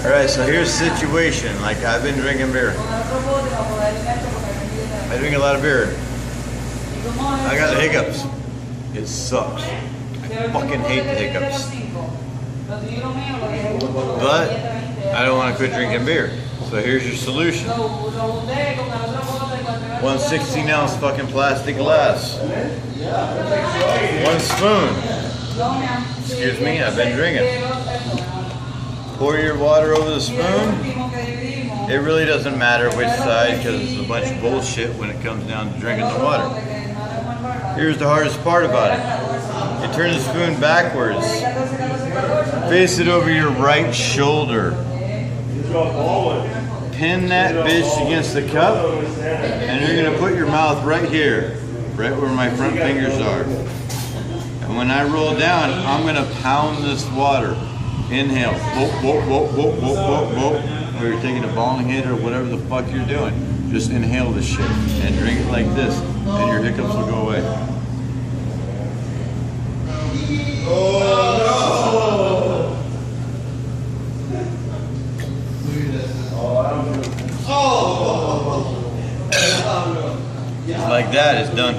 Alright, so here's the situation. Like, I've been drinking beer. I drink a lot of beer. I got the hiccups. It sucks. I fucking hate the hiccups. But I don't want to quit drinking beer. So here's your solution. 1 16-ounce fucking plastic glass. 1 spoon. Excuse me, I've been drinking. Pour your water over the spoon. It really doesn't matter which side because it's a bunch of bullshit when it comes down to drinking the water. Here's the hardest part about it. You turn the spoon backwards. Face it over your right shoulder. Pin that bitch against the cup, and you're gonna put your mouth right here, right where my front fingers are. And when I roll down, I'm gonna pound this water. Inhale, whoop, whoop, whoop, whoop, whoop, whoop, whoop. Or you're taking a bong hit or whatever the fuck you're doing. Just inhale this shit and drink it like this, and your hiccups will go away. Like that, it's done.